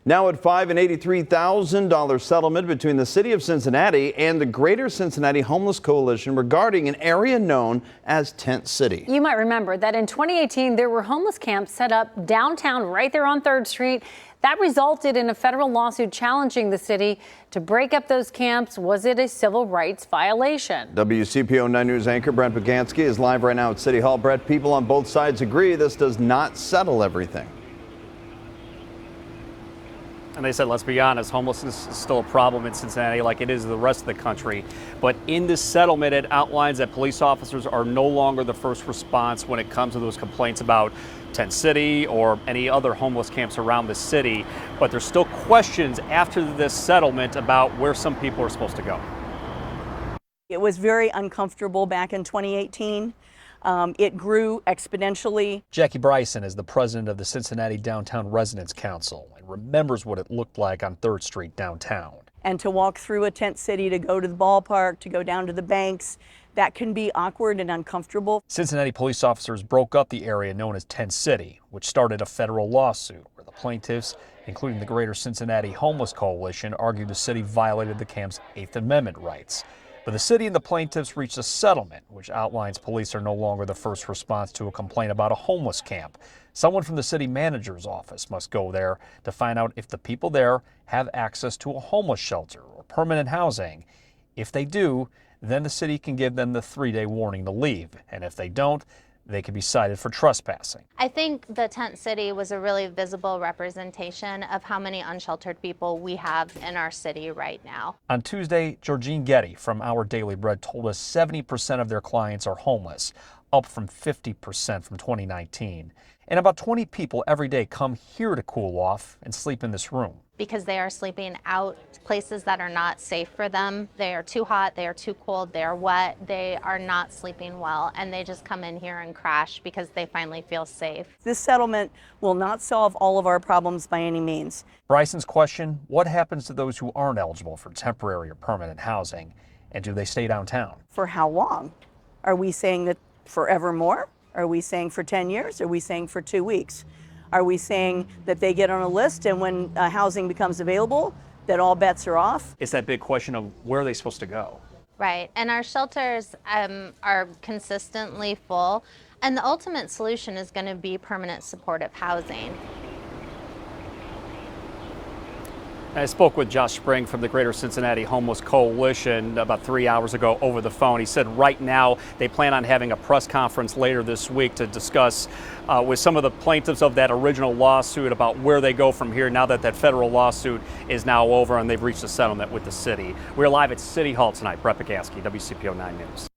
Now at $583,000 settlement between the City of Cincinnati and the Greater Cincinnati Homeless Coalition regarding an area known as Tent City. You might remember that in 2018, there were homeless camps set up downtown right there on 3rd Street. That resulted in a federal lawsuit challenging the city to break up those camps. Was it a civil rights violation? WCPO 9 News anchor Brent Paganski is live right now at City Hall. Brett, people on both sides agree this does not settle everything. And they said, let's be honest, homelessness is still a problem in Cincinnati like it is in the rest of the country. But in this settlement, it outlines that police officers are no longer the first response when it comes to those complaints about Tent City or any other homeless camps around the city. But there's still questions after this settlement about where some people are supposed to go. It was very uncomfortable back in 2018. It grew exponentially. Jackie Bryson is the president of the Cincinnati Downtown Residents Council and remembers what it looked like on 3rd Street downtown. And to walk through a tent city, to go to the ballpark, to go down to the banks, that can be awkward and uncomfortable. Cincinnati police officers broke up the area known as Tent City, which started a federal lawsuit where the plaintiffs, including the Greater Cincinnati Homeless Coalition, argued the city violated the camp's 8th Amendment rights. But the city and the plaintiffs reached a settlement, which outlines police are no longer the first response to a complaint about a homeless camp. Someone from the city manager's office must go there to find out if the people there have access to a homeless shelter or permanent housing. If they do, then the city can give them the 3-day warning to leave. And if they don't, they could be cited for trespassing. I think the Tent City was a really visible representation of how many unsheltered people we have in our city right now. On Tuesday, Georgine Getty from Our Daily Bread told us 70% of their clients are homeless, up from 50% from 2019. And about 20 people every day come here to cool off and sleep in this room. Because they are sleeping out places that are not safe for them. They are too hot, they are too cold, they are wet, they are not sleeping well, and they just come in here and crash because they finally feel safe. This settlement will not solve all of our problems by any means. Bryson's question, what happens to those who aren't eligible for temporary or permanent housing, and do they stay downtown? For how long? Are we saying that forevermore? Are we saying for 10 years? Are we saying for 2 weeks? Are we saying that they get on a list and when housing becomes available, that all bets are off? It's that big question of where are they supposed to go? Right, and our shelters are consistently full, and the ultimate solution is going to be permanent supportive housing. I spoke with Josh Spring from the Greater Cincinnati Homeless Coalition about 3 hours ago over the phone. He said right now they plan on having a press conference later this week to discuss with some of the plaintiffs of that original lawsuit about where they go from here now that that federal lawsuit is now over and they've reached a settlement with the city. We're live at City Hall tonight. Brett Paganski, WCPO 9 News.